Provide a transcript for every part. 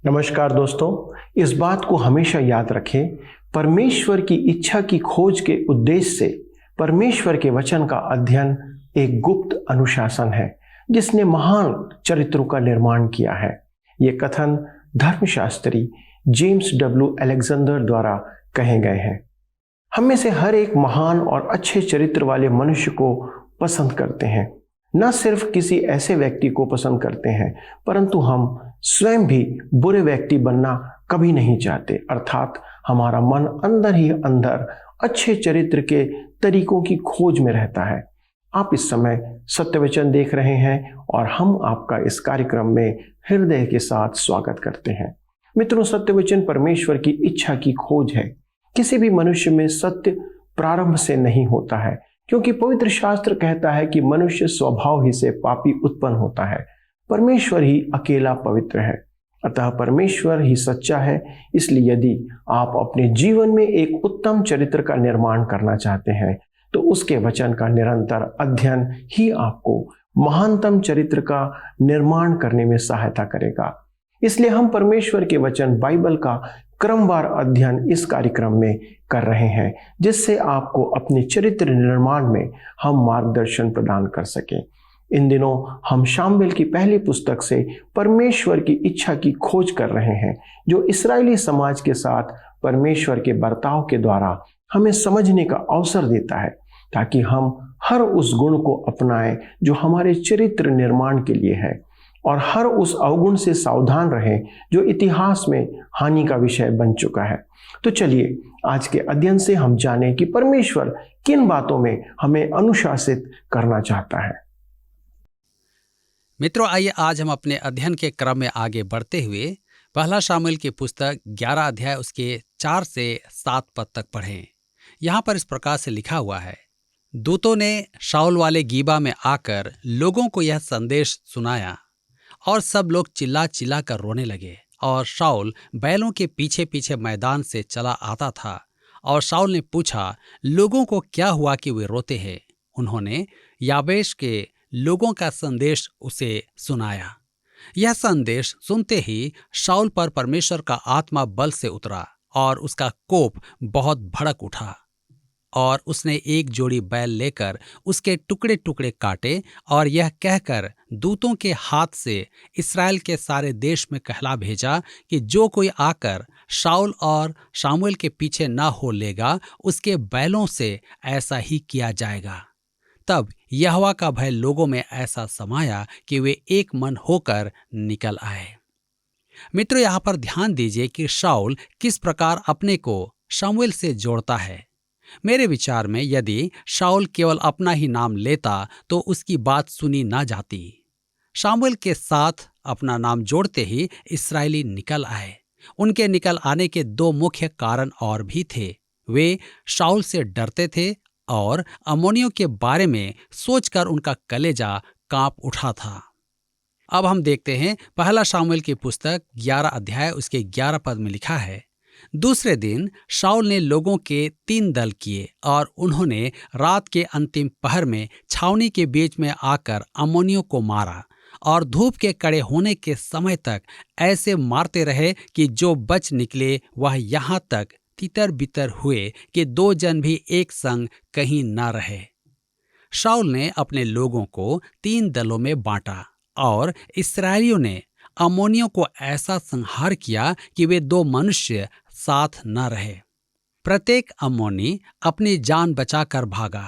नमस्कार दोस्तों। इस बात को हमेशा याद रखें, परमेश्वर की इच्छा की खोज के उद्देश्य से परमेश्वर के वचन का अध्ययन एक गुप्त अनुशासन है जिसने महान चरित्रों का निर्माण किया है। ये कथन धर्मशास्त्री जेम्स डब्ल्यू अलेक्जेंडर द्वारा कहे गए हैं। हम में से हर एक महान और अच्छे चरित्र वाले मनुष्य को पसंद करते हैं। न सिर्फ किसी ऐसे व्यक्ति को पसंद करते हैं, परंतु हम स्वयं भी बुरे व्यक्ति बनना कभी नहीं चाहते। अर्थात हमारा मन अंदर ही अंदर अच्छे चरित्र के तरीकों की खोज में रहता है। आप इस समय सत्यवचन देख रहे हैं और हम आपका इस कार्यक्रम में हृदय के साथ स्वागत करते हैं। मित्रों, सत्यवचन परमेश्वर की इच्छा की खोज है। किसी भी मनुष्य में सत्य प्रारंभ से नहीं होता है, क्योंकि पवित्र शास्त्र कहता है कि मनुष्य स्वभाव ही से पापी उत्पन्न होता है। परमेश्वर ही अकेला पवित्र है, अतः परमेश्वर ही सच्चा है। इसलिए यदि आप अपने जीवन में एक उत्तम चरित्र का निर्माण करना चाहते हैं तो उसके वचन का निरंतर अध्ययन ही आपको महानतम चरित्र का निर्माण करने में सहायता करेगा। इसलिए हम परमेश्वर के वचन बाइबल का क्रमवार अध्ययन इस कार्यक्रम में कर रहे हैं, जिससे आपको अपने चरित्र निर्माण में हम मार्गदर्शन प्रदान कर सकें। इन दिनों हम शामूएल की पहली पुस्तक से परमेश्वर की इच्छा की खोज कर रहे हैं, जो इस्राएली समाज के साथ परमेश्वर के बर्ताव के द्वारा हमें समझने का अवसर देता है, ताकि हम हर उस गुण को अपनाएं जो हमारे चरित्र निर्माण के लिए है, और हर उस अवगुण से सावधान रहें जो इतिहास में हानि का विषय बन चुका है। तो चलिए आज के अध्ययन से हम जानें कि परमेश्वर किन बातों में हमें अनुशासित करना चाहता है। मित्रों, आइए आज हम अपने अध्ययन के क्रम में आगे बढ़ते हुए पहला शामूएल की पुस्तक 11 अध्याय उसके 4 से 7 पद तक पढ़ें। यहाँ पर इस प्रकार से लिखा हुआ है, दूतों ने शाऊल वाले गीबा में आकर लोगों को यह संदेश सुनाया और सब लोग चिल्ला चिल्ला कर रोने लगे। और शाऊल बैलों के पीछे पीछे मैदान से चला आता था। और शाऊल ने पूछा, लोगों को क्या हुआ कि वे रोते हैं? उन्होंने याबेश के लोगों का संदेश उसे सुनाया। यह संदेश सुनते ही शाऊल पर परमेश्वर का आत्मा बल से उतरा और उसका कोप बहुत भड़क उठा, और उसने एक जोड़ी बैल लेकर उसके टुकड़े टुकड़े काटे और यह कहकर दूतों के हाथ से इस्राएल के सारे देश में कहला भेजा कि जो कोई आकर शाऊल और शामूएल के पीछे न हो लेगा, उसके बैलों से ऐसा ही किया जाएगा। तब यहोवा का भय लोगों में ऐसा समाया कि वे एक मन होकर निकल आए। मित्रों, यहाँ पर ध्यान दीजिए कि शाऊल किस प्रकार अपने को शामूएल से जोड़ता है। मेरे विचार में यदि शाऊल केवल अपना ही नाम लेता तो उसकी बात सुनी ना जाती। शामूएल के साथ अपना नाम जोड़ते ही इस्राएली निकल आए। उनके निकल आने के 2 मुख्य कारण और भी थे। वे शाऊल से डरते थे और अम्मोनियों के बारे में सोचकर उनका कलेजा कांप उठा था। अब हम देखते हैं पहला शामूएल की पुस्तक 11 अध्याय उसके 11 पद में लिखा है, दूसरे दिन शाऊल ने लोगों के 3 दल किए और उन्होंने रात के अंतिम पहर में छावनी के बीच में आकर अम्मोनियों को मारा, और धूप के कड़े होने के समय तक ऐसे मारते रहे कि जो बच निकले वह यहाँ तक तितर बितर हुए कि 2 जन भी एक संग कहीं न रहे। शाऊल ने अपने लोगों को 3 दलों में बांटा और इस्राएलियों ने अम्मोनियों को ऐसा संहार किया कि वे 2 मनुष्य साथ न रहे। प्रत्येक अम्मोनी अपनी जान बचाकर भागा।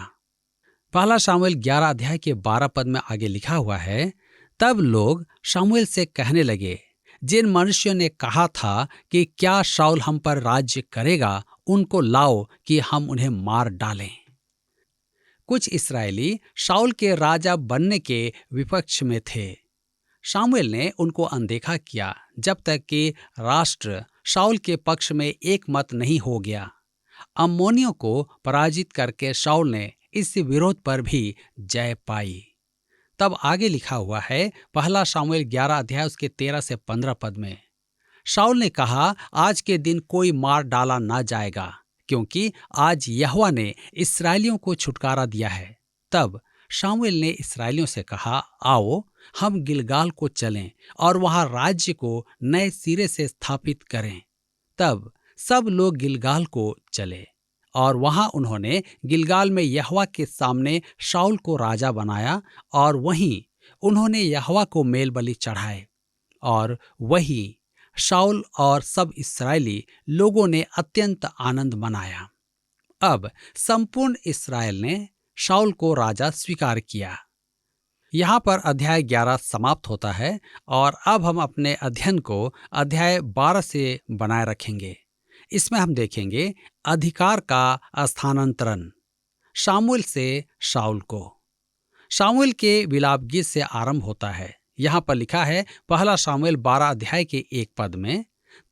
पहला शामूएल 11 अध्याय के 12 पद में आगे लिखा हुआ है, तब लोग शामूएल से कहने लगे, जिन मनुष्यों ने कहा था कि क्या शाऊल हम पर राज्य करेगा, उनको लाओ कि हम उन्हें मार डालें। कुछ इस्राएली शाऊल के राजा बनने के विपक्ष में थे। शामूएल ने उनको अनदेखा किया जब तक कि राष्ट्र शाऊल के पक्ष में एक मत नहीं हो गया। अम्मोनियों को पराजित करके शाऊल ने इस विरोध पर भी जय पाई। तब आगे लिखा हुआ है पहला शामूएल 11 अध्याय उसके 13 से 15 पद में, शाऊल ने कहा, आज के दिन कोई मार डाला ना जाएगा, क्योंकि आज यहोवा ने इस्राएलियों को छुटकारा दिया है। तब शामुएल ने इस्राएलियों से कहा, आओ हम गिलगाल को चलें और वहां राज्य को नए सिरे से स्थापित करें। तब सब लोग गिलगाल को चले और वहां उन्होंने गिलगाल में यहोवा के सामने शाऊल को राजा बनाया और वहीं उन्होंने यहोवा को मेलबलि चढ़ाए। और वही शाऊल और सब इस्राएली लोगों ने अत्यंत आनंद मनाया। अब संपूर्ण इस्राएल ने शाऊल को राजा स्वीकार किया। यहाँ पर अध्याय 11 समाप्त होता है और अब हम अपने अध्ययन को अध्याय 12 से बनाए रखेंगे। इसमें हम देखेंगे अधिकार का स्थानांतरण शामूएल से शाऊल को। शामूएल के विलाप गीत से आरंभ होता है। यहाँ पर लिखा है पहला शामूएल 12 अध्याय के 1 पद में,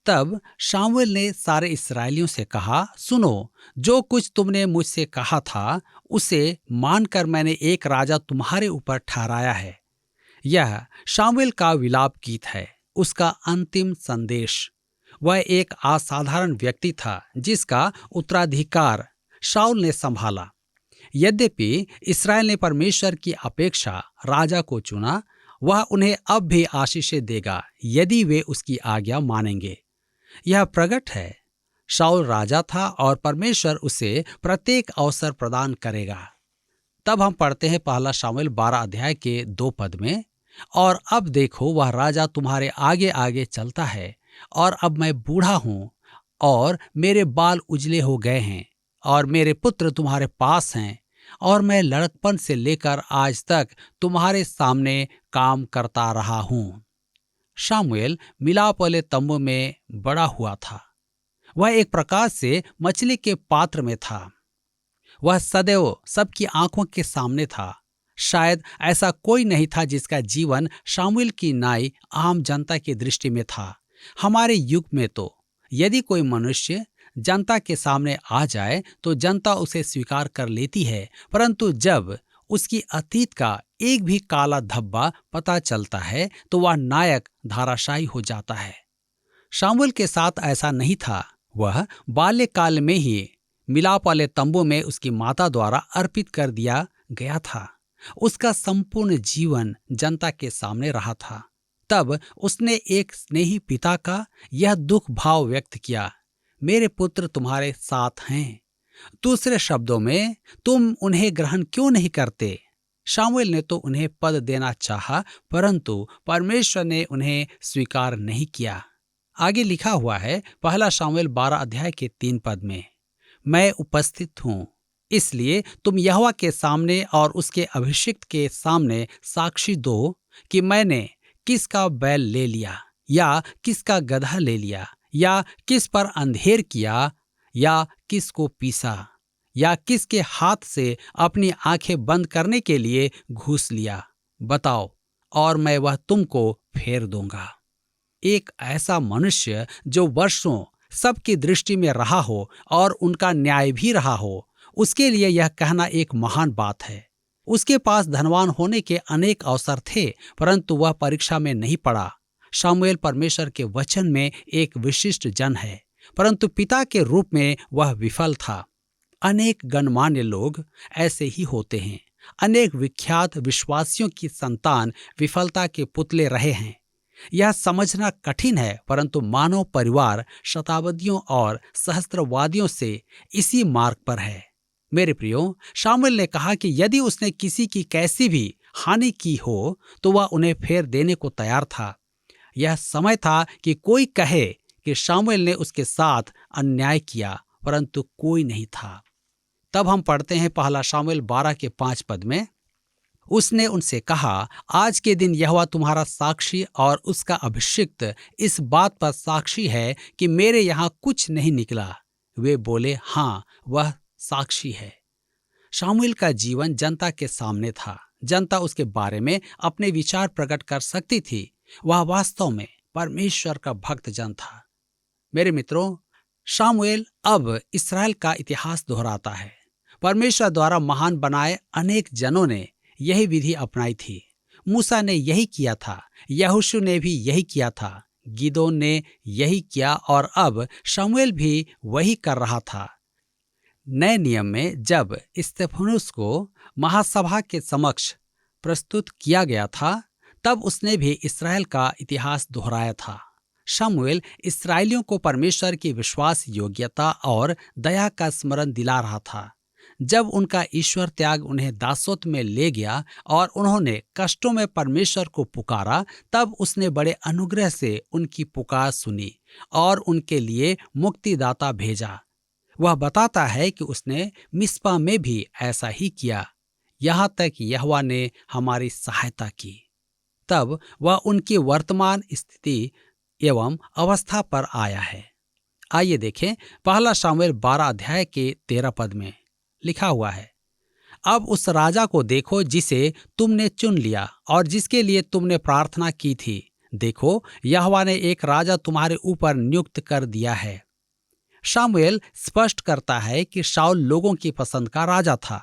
तब शामूएल ने सारे इस्राएलियों से कहा, सुनो, जो कुछ तुमने मुझसे कहा था उसे मानकर मैंने एक राजा तुम्हारे ऊपर ठहराया है। यह शामूएल का विलाप गीत है, उसका अंतिम संदेश। वह एक असाधारण व्यक्ति था जिसका उत्तराधिकार शाऊल ने संभाला। यद्यपि इस्राएल ने परमेश्वर की अपेक्षा राजा को चुना, वह उन्हें अब भी आशीषें देगा यदि वे उसकी आज्ञा मानेंगे। यह प्रकट है, शाऊल राजा था और परमेश्वर उसे प्रत्येक अवसर प्रदान करेगा। तब हम पढ़ते हैं पहला शामूएल 12 अध्याय के 2 पद में, और अब देखो वह राजा तुम्हारे आगे आगे चलता है, और अब मैं बूढ़ा हूं और मेरे बाल उजले हो गए हैं, और मेरे पुत्र तुम्हारे पास हैं, और मैं लड़कपन से लेकर आज तक तुम्हारे सामने काम करता रहा हूं। शामूएल मिलाप वाले तंबू में बड़ा हुआ था। वह एक प्रकार से मछली के पात्र में था। वह सदैव सबकी आंखों के सामने था। शायद ऐसा कोई नहीं था जिसका जीवन शामूएल की नाई आम जनता की दृष्टि में था। हमारे युग में तो यदि कोई मनुष्य जनता के सामने आ जाए तो जनता उसे स्वीकार कर लेती है, परंतु जब उसकी अतीत का एक भी काला धब्बा पता चलता है तो वह नायक धाराशायी हो जाता है। शामूएल के साथ ऐसा नहीं था। वह बाल्यकाल में ही मिलाप वाले तंबू में उसकी माता द्वारा अर्पित कर दिया गया था। उसका संपूर्ण जीवन जनता के सामने रहा था। तब उसने एक स्नेही पिता का यह दुख भाव व्यक्त किया, मेरे पुत्र तुम्हारे साथ हैं। दूसरे शब्दों में, तुम उन्हें ग्रहण क्यों नहीं करते? शामूएल ने तो उन्हें पद देना चाहा, परंतु परमेश्वर ने उन्हें स्वीकार नहीं किया। आगे लिखा हुआ है पहला शामूएल 12 अध्याय के 3 पद में, मैं उपस्थित हूं, इसलिए तुम यहोवा के सामने और उसके अभिषिक्त के सामने साक्षी दो कि मैंने किसका बैल ले लिया या किसका गदहा ले लिया, या किस पर अंधेर किया या किसको पीसा, या किसके हाथ से अपनी आंखें बंद करने के लिए घूस लिया। बताओ और मैं वह तुमको फेर दूंगा। एक ऐसा मनुष्य जो वर्षों सबकी दृष्टि में रहा हो और उनका न्याय भी रहा हो, उसके लिए यह कहना एक महान बात है। उसके पास धनवान होने के अनेक अवसर थे, परंतु वह परीक्षा में नहीं पड़ा। शामूएल परमेश्वर के वचन में एक विशिष्ट जन है, परंतु पिता के रूप में वह विफल था। अनेक गणमान्य लोग ऐसे ही होते हैं। अनेक विख्यात विश्वासियों की संतान विफलता के पुतले रहे हैं। यह समझना कठिन है, परंतु मानव परिवार शताब्दियों और सहस्त्रवादियों से इसी मार्ग पर है। मेरे प्रियो, शामूएल ने कहा कि यदि उसने किसी की कैसी भी हानि की हो तो वह उन्हें फेर देने को तैयार था। यह समय था कि कोई कहे कि शामूएल ने उसके साथ अन्याय किया, परंतु कोई नहीं था। तब हम पढ़ते हैं पहला शामूएल 12 के 5 पद में, उसने उनसे कहा, आज के दिन यहोवा तुम्हारा साक्षी और उसका अभिषिक्त इस बात पर साक्षी है कि मेरे यहाँ कुछ नहीं निकला। वे बोले, हाँ, वह साक्षी है। शामूएल का जीवन जनता के सामने था। जनता उसके बारे में अपने विचार प्रकट कर सकती थी। वह वास्तव में परमेश्वर का भक्त जन था। मेरे मित्रों, शामूएल अब इस्राएल का इतिहास दोहराता है। परमेश्वर द्वारा महान बनाए अनेक जनों ने यही विधि अपनाई थी। मूसा ने यही किया था, यहोशू ने भी यही किया था, गिदोन ने यही किया और अब शामूएल भी वही कर रहा था। नए नियम में जब स्तेफनुस को महासभा के समक्ष प्रस्तुत किया गया था, तब उसने भी इस्राएल का इतिहास दोहराया था। शमूएल इस्राएलियों को परमेश्वर की विश्वास योग्यता और दया का स्मरण दिला रहा था। जब उनका ईश्वर त्याग उन्हें दासत्व में ले गया और उन्होंने कष्टों में परमेश्वर को पुकारा, तब उसने बड़े अनुग्रह से उनकी पुकार सुनी और उनके लिए मुक्तिदाता भेजा। वह बताता है कि उसने मिस्पा में भी ऐसा ही किया, यहाँ तक यहोवा ने हमारी सहायता की। तब वह उनकी वर्तमान स्थिति एवं अवस्था पर आया है। आइए देखें, पहला शमूएल 12 अध्याय के 13 पद में लिखा हुआ है, अब उस राजा को देखो जिसे तुमने चुन लिया और जिसके लिए तुमने प्रार्थना की थी। देखो, यहोवा ने एक राजा तुम्हारे ऊपर नियुक्त कर दिया है। शमूएल स्पष्ट करता है कि शाऊल लोगों की पसंद का राजा था।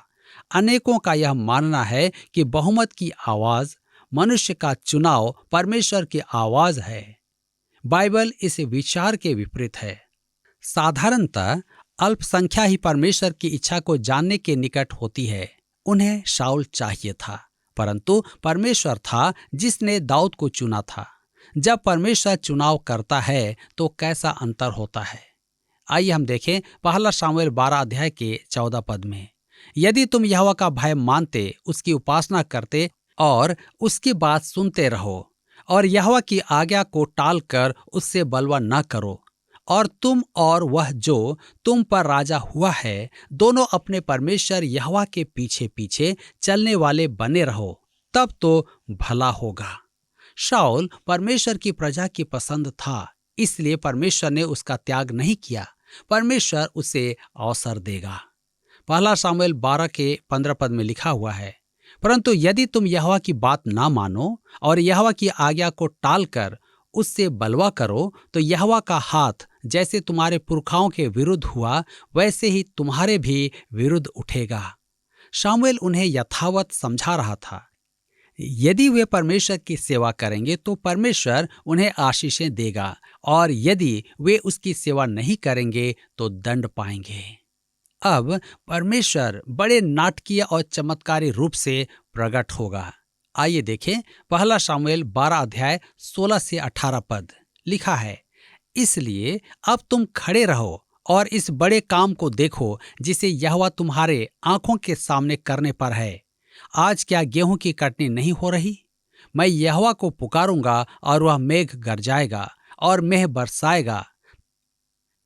अनेकों का यह मानना है कि बहुमत की आवाज, मनुष्य का चुनाव परमेश्वर की आवाज है। बाइबल इस विचार के विपरीत है। साधारणतः अल्पसंख्या ही परमेश्वर की इच्छा को जानने के निकट होती है। उन्हें शाऊल चाहिए था, परंतु परमेश्वर था जिसने दाऊद को चुना था। जब परमेश्वर चुनाव करता है तो कैसा अंतर होता है। आइए हम देखें पहला शमूएल 12 अध्याय के 14 पद में, यदि तुम यहोवा का भय मानते, उसकी उपासना करते और उसकी बात सुनते रहो और यहोवा की आज्ञा को टालकर उससे बलवा न करो, और तुम और वह जो तुम पर राजा हुआ है दोनों अपने परमेश्वर यहोवा के पीछे पीछे चलने वाले बने रहो, तब तो भला होगा। शाऊल परमेश्वर की प्रजा की पसंद था, इसलिए परमेश्वर ने उसका त्याग नहीं किया। परमेश्वर उसे अवसर देगा। पहला शमूएल 12 के 15 पद में लिखा हुआ है, परंतु यदि तुम यहोवा की बात ना मानो और यहोवा की आज्ञा को टालकर उससे बलवा करो, तो यहोवा का हाथ जैसे तुम्हारे पुरखाओं के विरुद्ध हुआ, वैसे ही तुम्हारे भी विरुद्ध उठेगा। शमूएल उन्हें यथावत समझा रहा था। यदि वे परमेश्वर की सेवा करेंगे तो परमेश्वर उन्हें आशीषें देगा, और यदि वे उसकी सेवा नहीं करेंगे तो दंड पाएंगे। अब परमेश्वर बड़े नाटकीय और चमत्कारी रूप से प्रकट होगा। आइए देखें पहला शमूएल 12 अध्याय 16 से 18 पद लिखा है, इसलिए अब तुम खड़े रहो और इस बड़े काम को देखो जिसे यहोवा तुम्हारे आंखों के सामने करने पर है। आज क्या गेहूं की कटनी नहीं हो रही? मैं यहोवा को पुकारूंगा और वह मेघ गरजाएगा और मेह बरसाएगा।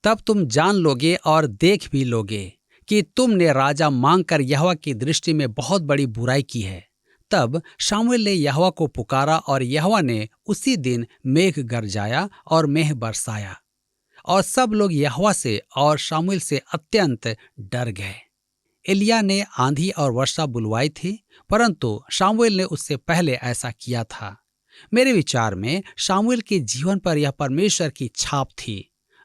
तब तुम जान लोगे और देख भी लोगे कि तुमने राजा मांगकर यहोवा की दृष्टि में बहुत बड़ी बुराई की है। तब शमूएल ने यहोवा को पुकारा और यहोवा ने उसी दिन मेघ गरजाया और मेह बरसाया, और सब लोग यहोवा से और शमूएल से अत्यंत डर गए। एलिय्याह ने आंधी और वर्षा बुलवाई थी, परंतु शमूएल ने उससे पहले ऐसा किया था। मेरे विचार में शमूएल के जीवन पर यह परमेश्वर की छाप थी।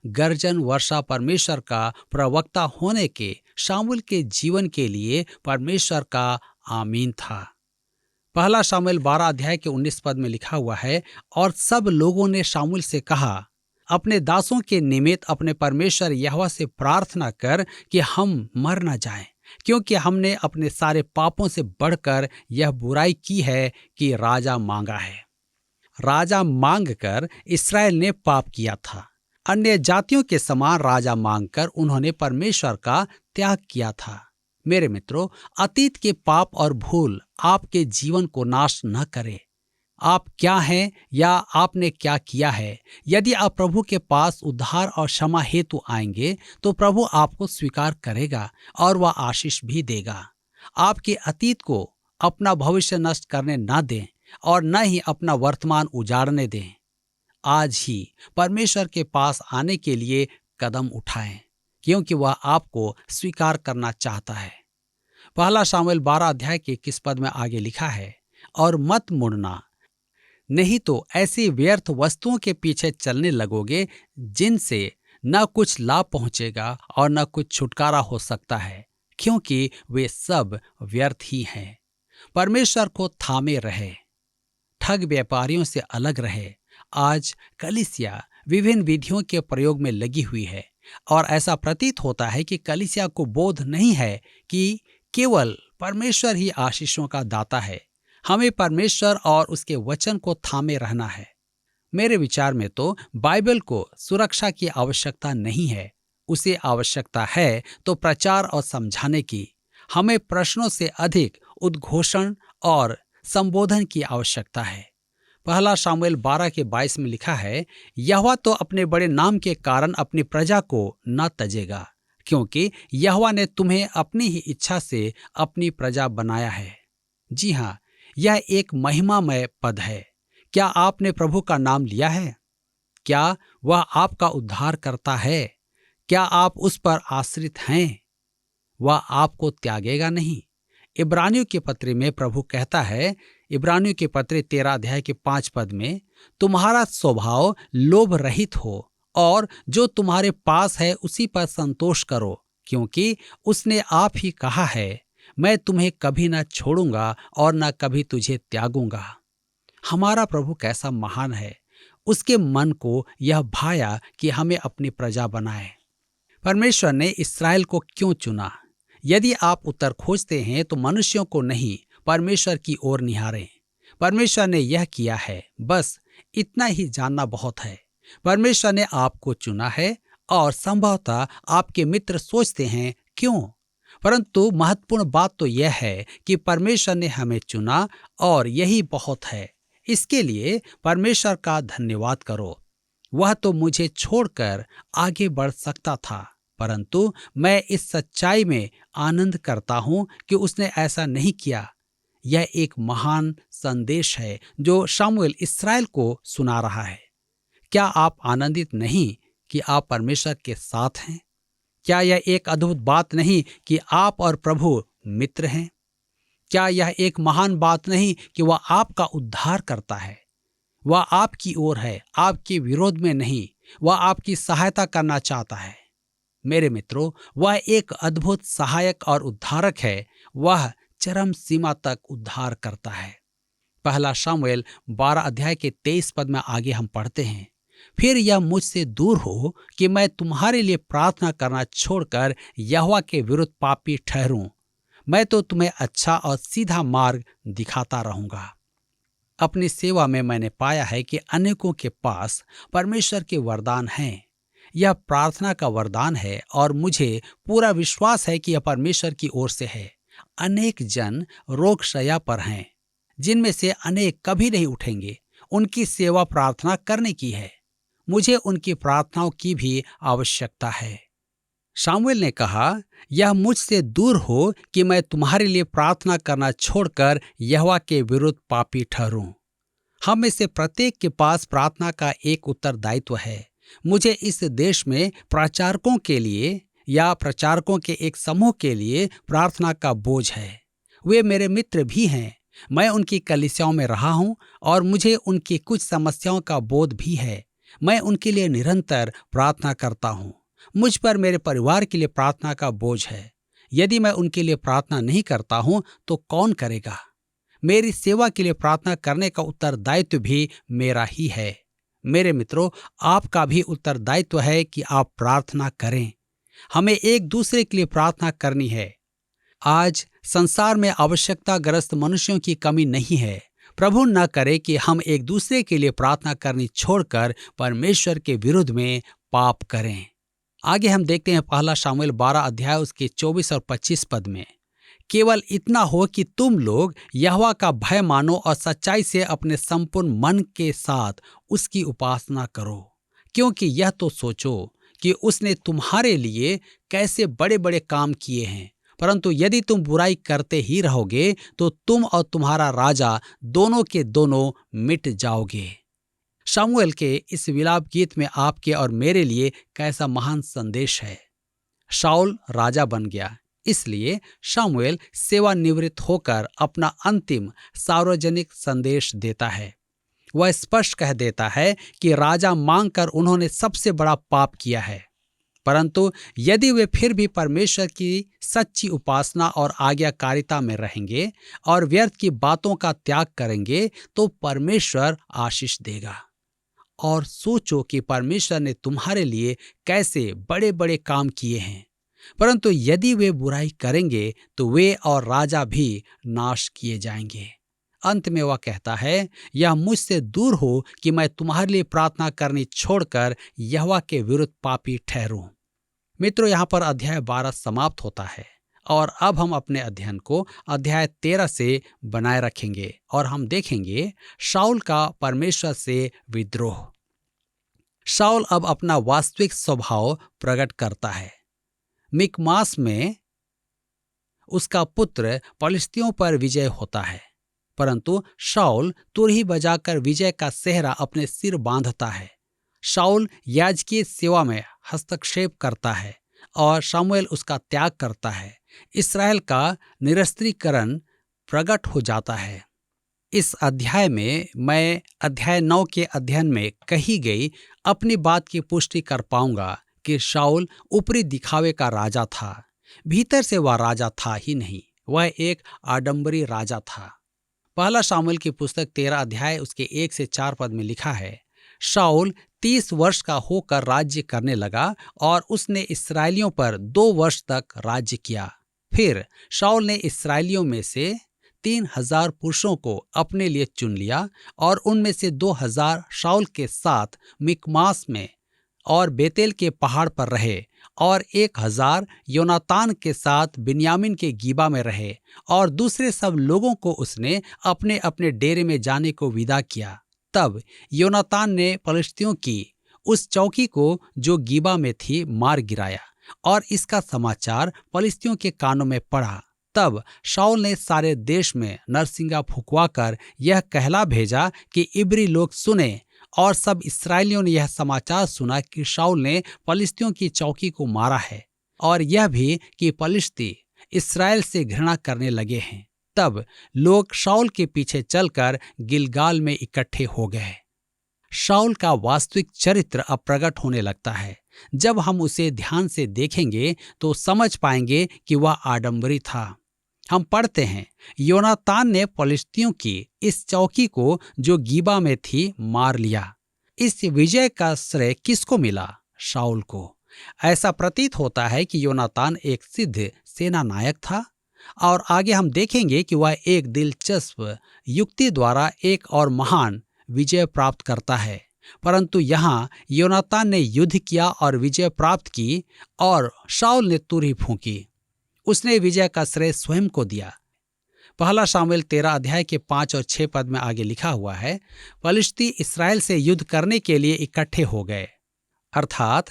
गर्जन वर्षा परमेश्वर का प्रवक्ता होने के शमूएल के जीवन के लिए परमेश्वर का आमीन था। पहला शमूएल 12 अध्याय के 19 पद में लिखा हुआ है, और सब लोगों ने शमूएल से कहा, अपने दासों के निमित्त अपने परमेश्वर यहोवा से प्रार्थना कर कि हम मर न जाएं, क्योंकि हमने अपने सारे पापों से बढ़कर यह बुराई की है कि राजा मांगा है। राजा मांगकर इस्राएल ने पाप किया था। अन्य जातियों के समान राजा मांगकर उन्होंने परमेश्वर का त्याग किया था। मेरे मित्रों, अतीत के पाप और भूल आपके जीवन को नाश न करे। आप क्या हैं या आपने क्या किया है, यदि आप प्रभु के पास उद्धार और क्षमा हेतु आएंगे तो प्रभु आपको स्वीकार करेगा और वह आशीष भी देगा। आपके अतीत को अपना भविष्य नष्ट करने न दें और न ही अपना वर्तमान उजाड़ने दें। आज ही परमेश्वर के पास आने के लिए कदम उठाएं, क्योंकि वह आपको स्वीकार करना चाहता है। पहला शमूएल 12 अध्याय के 21 पद में आगे लिखा है, और मत मुड़ना, नहीं तो ऐसी व्यर्थ वस्तुओं के पीछे चलने लगोगे जिनसे न कुछ लाभ पहुंचेगा और न कुछ छुटकारा हो सकता है, क्योंकि वे सब व्यर्थ ही हैं। परमेश्वर को थामे रहे, ठग व्यापारियों से अलग रहे। आज कलीसिया विभिन्न विधियों के प्रयोग में लगी हुई है, और ऐसा प्रतीत होता है कि कलीसिया को बोध नहीं है कि केवल परमेश्वर ही आशीषों का दाता है। हमें परमेश्वर और उसके वचन को थामे रहना है। मेरे विचार में तो बाइबल को सुरक्षा की आवश्यकता नहीं है, उसे आवश्यकता है तो प्रचार और समझाने की। हमें प्रश्नों से अधिक उद्घोषण और संबोधन की आवश्यकता है। पहला शामुएल 12:22 में लिखा है, यहोवा तो अपने बड़े नाम के कारण अपनी प्रजा को न तजेगा, क्योंकि यहोवा ने तुम्हें अपनी ही इच्छा से अपनी प्रजा बनाया है। जी हाँ, यह एक महिमामय पद है। क्या आपने प्रभु का नाम लिया है? क्या वह आपका उद्धार करता है? क्या आप उस पर आश्रित हैं? वह आपको त्यागेगा नहीं। इब्रानियों के पत्री में प्रभु कहता है, इब्रानियों के पत्र 13:5 में, तुम्हारा स्वभाव लोभ रहित हो और जो तुम्हारे पास है उसी पर संतोष करो, क्योंकि उसने आप ही कहा है, मैं तुम्हें कभी न छोड़ूंगा और न कभी तुझे त्यागूंगा। हमारा प्रभु कैसा महान है। उसके मन को यह भाया कि हमें अपनी प्रजा बनाए। परमेश्वर ने इस्राएल को क्यों चुना? यदि आप उत्तर खोजते हैं तो मनुष्यों को नहीं, परमेश्वर की ओर निहारें। परमेश्वर ने यह किया है, बस इतना ही जानना बहुत है। परमेश्वर ने आपको चुना है और संभवतः आपके मित्र सोचते हैं क्यों, परंतु महत्वपूर्ण बात तो यह है कि परमेश्वर ने हमें चुना और यही बहुत है। इसके लिए परमेश्वर का धन्यवाद करो। वह तो मुझे छोड़कर आगे बढ़ सकता था, परंतु मैं इस सच्चाई में आनंद करता हूं कि उसने ऐसा नहीं किया। यह एक महान संदेश है जो शामुएल इस्राएल को सुना रहा है। क्या आप आनंदित नहीं कि आप परमेश्वर के साथ हैं? क्या यह एक अद्भुत बात नहीं कि आप और प्रभु मित्र हैं? क्या यह एक महान बात नहीं कि वह आपका उद्धार करता है? वह आपकी ओर है, आपके विरोध में नहीं। वह आपकी सहायता करना चाहता है। मेरे मित्रों, वह एक अद्भुत सहायक और उद्धारक है। वह चरम सीमा तक उद्धार करता है। पहला शामुएल 12:23 में आगे हम पढ़ते हैं, फिर यह मुझसे दूर हो कि मैं तुम्हारे लिए प्रार्थना करना छोड़कर यहोवा के विरुद्ध पापी ठहरूं। मैं तो तुम्हें अच्छा और सीधा मार्ग दिखाता रहूंगा। अपनी सेवा में मैंने पाया है कि अनेकों के पास परमेश्वर के वरदान हैं। यह प्रार्थना का वरदान है और मुझे पूरा विश्वास है कि यह परमेश्वर की ओर से है। अनेक जन रोगशैया पर हैं, जिनमें से अनेक कभी नहीं उठेंगे। उनकी सेवा प्रार्थना करने की है। मुझे उनकी प्रार्थनाओं की भी आवश्यकता है। शामुएल ने कहा, यह मुझसे दूर हो कि मैं तुम्हारे लिए प्रार्थना करना छोड़कर यहोवा के विरुद्ध पापी ठहरूं। हम में से प्रत्येक के पास प्रार्थना का एक उत्तरदायित्व है। मुझे इस देश में प्रचारकों के लिए या प्रचारकों के एक समूह के लिए प्रार्थना का बोझ है। वे मेरे मित्र भी हैं। मैं उनकी कलीसियाओं में रहा हूं और मुझे उनकी कुछ समस्याओं का बोध भी है। मैं उनके लिए निरंतर प्रार्थना करता हूं। मुझ पर मेरे परिवार के लिए प्रार्थना का बोझ है। यदि मैं उनके लिए प्रार्थना नहीं करता हूं तो कौन करेगा? मेरी सेवा के लिए प्रार्थना करने का उत्तरदायित्व भी मेरा ही है। मेरे मित्रों, आपका भी उत्तरदायित्व है कि आप प्रार्थना करें। हमें एक दूसरे के लिए प्रार्थना करनी है। आज संसार में आवश्यकताग्रस्त मनुष्यों की कमी नहीं है। प्रभु न करे कि हम एक दूसरे के लिए प्रार्थना करनी छोड़कर परमेश्वर के विरुद्ध में पाप करें। आगे हम देखते हैं पहला शामुएल 12 उसके 24 और 25 में, केवल इतना हो कि तुम लोग यहोवा का भय मानो और सच्चाई से अपने संपूर्ण मन के साथ उसकी उपासना करो, क्योंकि यह तो सोचो कि उसने तुम्हारे लिए कैसे बड़े बड़े काम किए हैं। परंतु यदि तुम बुराई करते ही रहोगे तो तुम और तुम्हारा राजा दोनों के दोनों मिट जाओगे। शामुएल के इस विलाप गीत में आपके और मेरे लिए कैसा महान संदेश है। शाऊल राजा बन गया, इसलिए शामुएल सेवानिवृत्त होकर अपना अंतिम सार्वजनिक संदेश देता है। वह स्पष्ट कह देता है कि राजा मांगकर उन्होंने सबसे बड़ा पाप किया है, परंतु यदि वे फिर भी परमेश्वर की सच्ची उपासना और आज्ञाकारिता में रहेंगे और व्यर्थ की बातों का त्याग करेंगे तो परमेश्वर आशीष देगा। और सोचो कि परमेश्वर ने तुम्हारे लिए कैसे बड़े बड़े काम किए हैं। परंतु यदि वे बुराई करेंगे तो वे और राजा भी नाश किए जाएंगे। अंत में वह कहता है, यह मुझसे दूर हो कि मैं तुम्हारे लिए प्रार्थना करनी छोड़कर यहोवा के विरुद्ध पापी ठहरूं। मित्रों, यहाँ पर अध्याय 12 समाप्त होता है और अब हम अपने अध्ययन को अध्याय 13 से बनाए रखेंगे और हम देखेंगे शाऊल का परमेश्वर से विद्रोह। शाऊल अब अपना वास्तविक स्वभाव प्रकट करता है। मिकमास में उसका पुत्र पलिश्तियों पर विजय होता है, परंतु शाऊल तुरही बजाकर विजय का सेहरा अपने सिर बांधता है। शाऊल याजकीय सेवा में हस्तक्षेप करता है और शमूएल उसका त्याग करता है। इस्राएल का निरस्त्रीकरण प्रकट हो जाता है। इस अध्याय में मैं अध्याय 9 के अध्ययन में कही गई अपनी बात की पुष्टि कर पाऊंगा कि शाऊल ऊपरी दिखावे का राजा था। भीतर से वह राजा था ही नहीं, वह एक आडंबरी राजा था। पहला शामूएल की पुस्तक 13 अध्याय उसके 1 से 4 पद में लिखा है, शाऊल 30 वर्ष का होकर राज्य करने लगा और उसने इस्राएलियों पर 2 वर्ष तक राज्य किया। फिर शाऊल ने इस्राएलियों में से 3000 पुरुषों को अपने लिए चुन लिया और उनमें से 2000 शाऊल के साथ मिकमास में और बेतेल के पहाड़ पर रहे और 1000 योनातान के साथ बिन्यामीन के गिबा में रहे और दूसरे सब लोगों को उसने अपने अपने डेरे में जाने को विदा किया। तब योनातान ने पलिश्तियों की उस चौकी को जो गिबा में थी मार गिराया और इसका समाचार पलिश्तियों के कानों में पड़ा। तब शाऊल ने सारे देश में नरसिंगा फुकवाकर यह कहला भेजा कि इब्री लोग सुने, और सब इस्राएलियों ने यह समाचार सुना कि शाऊल ने पलिश्तियों की चौकी को मारा है और यह भी कि पलिश्ती इस्राएल से घृणा करने लगे हैं। तब लोग शाऊल के पीछे चलकर गिलगाल में इकट्ठे हो गए। शाऊल का वास्तविक चरित्र अब प्रकट होने लगता है। जब हम उसे ध्यान से देखेंगे तो समझ पाएंगे कि वह आडंबरी था। हम पढ़ते हैं, योनातान ने पलिश्तियों की इस चौकी को जो गिबा में थी मार लिया। इस विजय का श्रेय किसको मिला? शाऊल को। ऐसा प्रतीत होता है कि योनातान एक सिद्ध सेना नायक था और आगे हम देखेंगे कि वह एक दिलचस्प युक्ति द्वारा एक और महान विजय प्राप्त करता है। परंतु यहाँ योनातान ने युद्ध किया और विजय प्राप्त की और शाऊल ने तुरही फूंकी। उसने विजय का श्रेय स्वयं को दिया। पहला शामूएल 13 अध्याय के 5 और 6 पद में आगे लिखा हुआ है, पलिश्ती इस्राएल से युद्ध करने के लिए इकट्ठे हो गए, अर्थात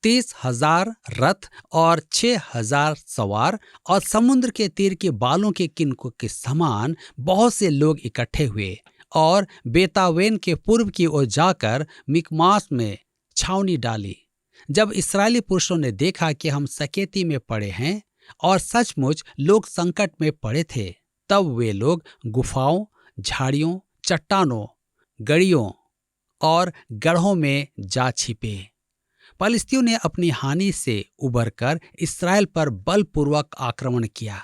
30,000 रथ और 6,000 सवार और समुद्र के तीर के बालों के किनको के समान बहुत से लोग इकट्ठे हुए और बेतावेन के पूर्व की ओर जाकर मिकमास में छावनी डाली। जब इस्राएली पुरुषों ने देखा कि हम सकेती में पड़े हैं और सचमुच लोग संकट में पड़े थे, तब वे लोग गुफाओं, झाड़ियों, चट्टानों, गड़ियों और गढ़ों में जा छिपे। पलिश्तियों ने अपनी हानि से उबरकर इस्राएल पर बलपूर्वक आक्रमण किया।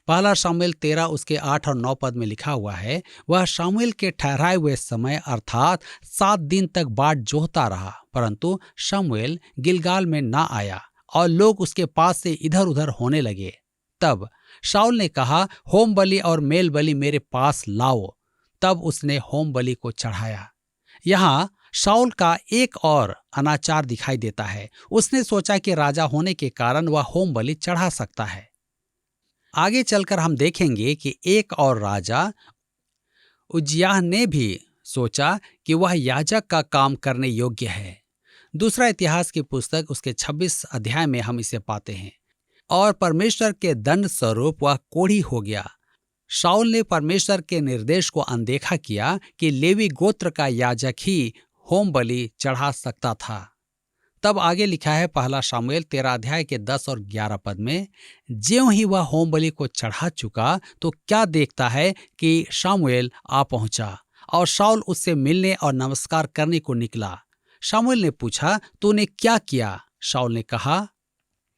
पहला शामूएल 13 उसके 8 और 9 पद में लिखा हुआ है, वह शामूएल के ठहराए हुए समय अर्थात 7 दिन तक बाट जोहता रहा, परंतु शामूएल गिलगाल में ना आया और लोग उसके पास से इधर उधर होने लगे। तब शाऊल ने कहा, होम बलि और मेल बलि मेरे पास लाओ। तब उसने होम बलि को चढ़ाया। यहाँ शाऊल का एक और अनाचार दिखाई देता है। उसने सोचा कि राजा होने के कारण वह होम बलि चढ़ा सकता है। आगे चलकर हम देखेंगे कि एक और राजा उज्जियाह ने भी सोचा कि वह याजक का काम करने योग्य है। दूसरा इतिहास की पुस्तक उसके 26 अध्याय में हम इसे पाते हैं, और परमेश्वर के दंड स्वरूप वह कोढ़ी हो गया। शाऊल ने परमेश्वर के निर्देश को अनदेखा किया कि लेवी गोत्र का याजक ही होम बलि चढ़ा सकता था। तब आगे लिखा है पहला शामूएल 13 अध्याय के 10 और 11 पद में, ज्यों ही वह होम बलि को चढ़ा चुका तो क्या देखता है कि शामूएल आ पहुंचा और शाऊल उससे मिलने और नमस्कार करने को निकला। शामूएल ने पूछा, तूने क्या किया? शाऊल ने कहा,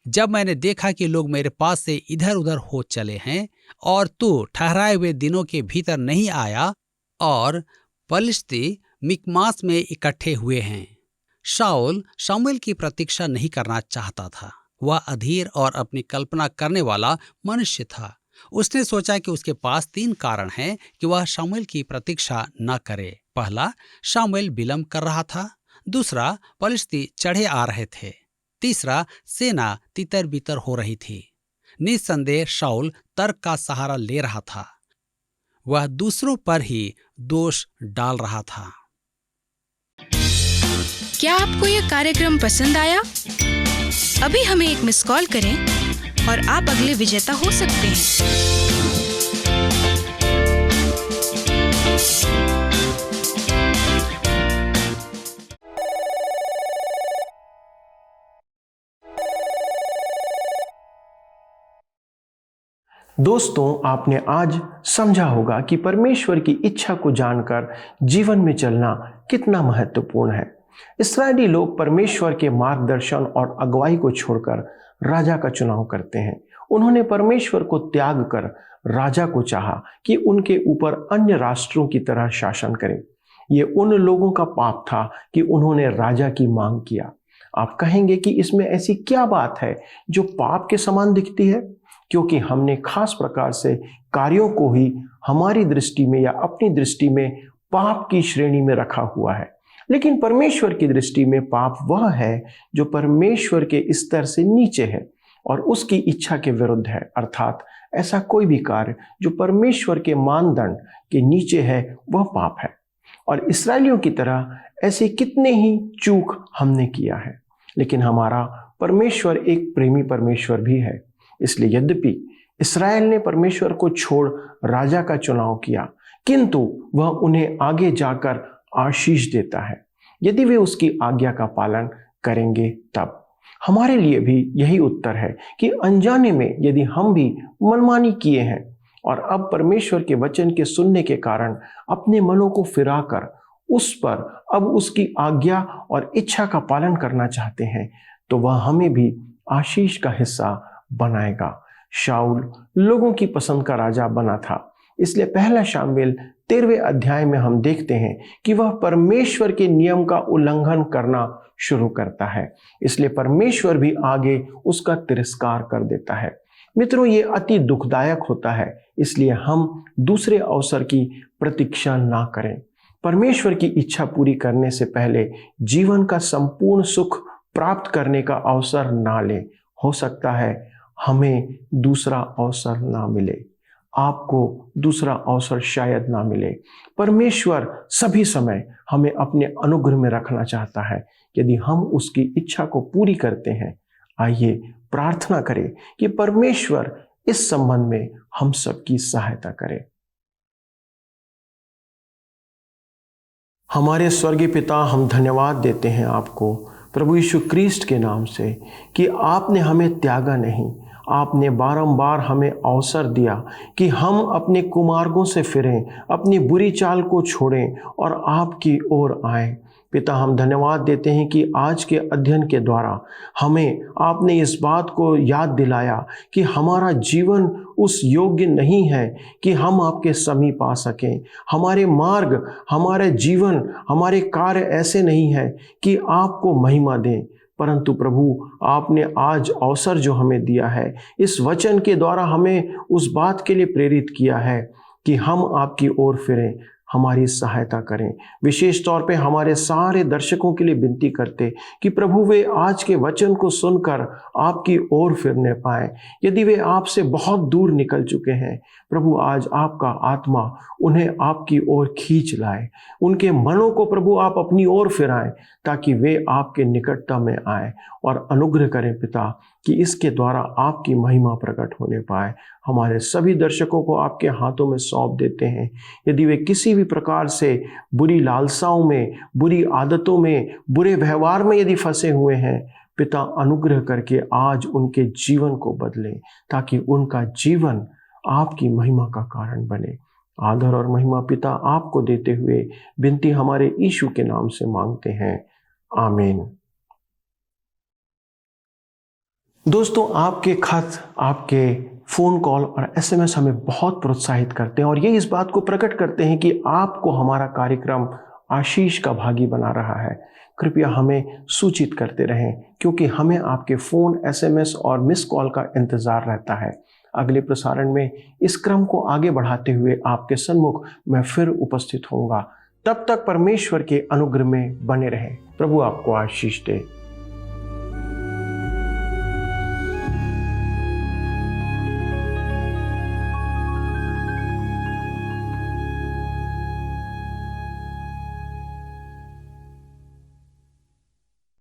जब मैंने देखा कि लोग मेरे पास से इधर उधर हो चले हैं और तू ठहराए हुए दिनों के भीतर नहीं आया और पलिश्ती मिकमास में इकट्ठे हुए हैं। शाऊल शमूएल की प्रतीक्षा नहीं करना चाहता था। वह अधीर और अपनी कल्पना करने वाला मनुष्य था। उसने सोचा कि उसके पास 3 कारण हैं कि वह शमूएल की प्रतीक्षा न करे। पहला, शमूएल विलंब कर रहा था। दूसरा, पलिश्ती चढ़े आ रहे थे। तीसरा, सेना तितर बितर हो रही थी। निस्संदेह शाऊल तर्क का सहारा ले रहा था। वह दूसरों पर ही दोष डाल रहा था। क्या आपको यह कार्यक्रम पसंद आया? अभी हमें एक मिस कॉल करें और आप अगले विजेता हो सकते हैं। दोस्तों, आपने आज समझा होगा कि परमेश्वर की इच्छा को जानकर जीवन में चलना कितना महत्वपूर्ण है। इस्राएली लोग परमेश्वर के मार्गदर्शन और अगुवाई को छोड़कर राजा का चुनाव करते हैं। उन्होंने परमेश्वर को त्याग कर राजा को चाहा कि उनके ऊपर अन्य राष्ट्रों की तरह शासन करें। ये उन लोगों का पाप था कि उन्होंने राजा की मांग किया। आप कहेंगे कि इसमें ऐसी क्या बात है जो पाप के समान दिखती है? क्योंकि हमने खास प्रकार से कार्यों को ही हमारी दृष्टि में या अपनी दृष्टि में पाप की श्रेणी में रखा हुआ है। लेकिन परमेश्वर की दृष्टि में पाप वह है जो परमेश्वर के स्तर से नीचे है और उसकी इच्छा के विरुद्ध है। अर्थात ऐसा कोई भी कार्य जो परमेश्वर के मानदंड के नीचे है वह पाप है। और इस्राएलियों की तरह ऐसे कितने ही चूक हमने किया है। लेकिन हमारा परमेश्वर एक प्रेमी परमेश्वर भी है। इसलिए यद्यपि इस्राएल ने परमेश्वर को छोड़ राजा का चुनाव किया, किंतु वह उन्हें आगे जाकर आशीष देता है यदि वे उसकी आज्ञा का पालन करेंगे। तब हमारे लिए भी यही उत्तर है कि अनजाने में यदि हम भी मनमानी किए हैं और अब परमेश्वर के वचन के सुनने के कारण अपने मनों को फिराकर उस पर अब उसकी आज्ञा और इच्छा का पालन करना चाहते हैं, तो वह हमें भी आशीष का हिस्सा बनाएगा। शाऊल लोगों की पसंद का राजा बना था। इसलिए पहला शामूएल 13वें अध्याय में हम देखते हैं कि वह परमेश्वर के नियम का उल्लंघन करना शुरू करता है। इसलिए परमेश्वर भी आगे उसका तिरस्कार कर देता है। मित्रों, ये अति दुखदायक होता है। इसलिए हम दूसरे अवसर की प्रतीक्षा ना करें। परमेश्वर की इच्छा पूरी करने से पहले जीवन का संपूर्ण सुख प्राप्त करने का अवसर ना लें। हो सकता है हमें दूसरा अवसर ना मिले, आपको दूसरा अवसर शायद ना मिले। परमेश्वर सभी समय हमें अपने अनुग्रह में रखना चाहता है यदि हम उसकी इच्छा को पूरी करते हैं। आइए प्रार्थना करें कि परमेश्वर इस संबंध में हम सबकी सहायता करे। हमारे स्वर्गीय पिता, हम धन्यवाद देते हैं आपको प्रभु यीशु क्रिस्ट के नाम से कि आपने हमें त्यागा नहीं। आपने बारंबार हमें अवसर दिया कि हम अपने कुमार्गों से फिरें, अपनी बुरी चाल को छोड़ें और आपकी ओर आएं। पिता, हम धन्यवाद देते हैं कि आज के अध्ययन के द्वारा हमें आपने इस बात को याद दिलाया कि हमारा जीवन उस योग्य नहीं है कि हम आपके समीप आ सकें। हमारे मार्ग, हमारे जीवन, हमारे कार्य ऐसे नहीं हैं कि आपको महिमा दें। परंतु प्रभु, आपने आज अवसर जो हमें दिया है, इस वचन के द्वारा हमें उस बात के लिए प्रेरित किया है कि हम आपकी ओर फिरें। हमारी सहायता करें। विशेष तौर पे हमारे सारे दर्शकों के लिए विनती करते कि प्रभु वे आज के वचन को सुनकर आपकी ओर फिरने पाए। यदि वे आपसे बहुत दूर निकल चुके हैं, प्रभु आज आपका आत्मा उन्हें आपकी ओर खींच लाए। उनके मनों को प्रभु आप अपनी ओर फिराएं ताकि वे आपके निकटता में आए और अनुग्रह करें पिता कि इसके द्वारा आपकी महिमा प्रकट होने पाए। हमारे सभी दर्शकों को आपके हाथों में सौंप देते हैं। यदि वे किसी भी प्रकार से बुरी लालसाओं में, बुरी आदतों में, बुरे व्यवहार में यदि फंसे हुए हैं, पिता अनुग्रह करके आज उनके जीवन को बदलें ताकि उनका जीवन आपकी महिमा का कारण बने। आदर और महिमा पिता आपको देते हुए विनती हमारे यीशु के नाम से मांगते हैं, आमीन। दोस्तों, आपके खत, आपके फ़ोन कॉल और SMS हमें बहुत प्रोत्साहित करते हैं और ये इस बात को प्रकट करते हैं कि आपको हमारा कार्यक्रम आशीष का भागी बना रहा है। कृपया हमें सूचित करते रहें, क्योंकि हमें आपके फ़ोन, SMS और मिस कॉल का इंतज़ार रहता है। अगले प्रसारण में इस क्रम को आगे बढ़ाते हुए आपके सन्मुख मैं फिर उपस्थित होऊंगा। तब तक परमेश्वर के अनुग्रह में बने रहें। प्रभु आपको आशीष दे।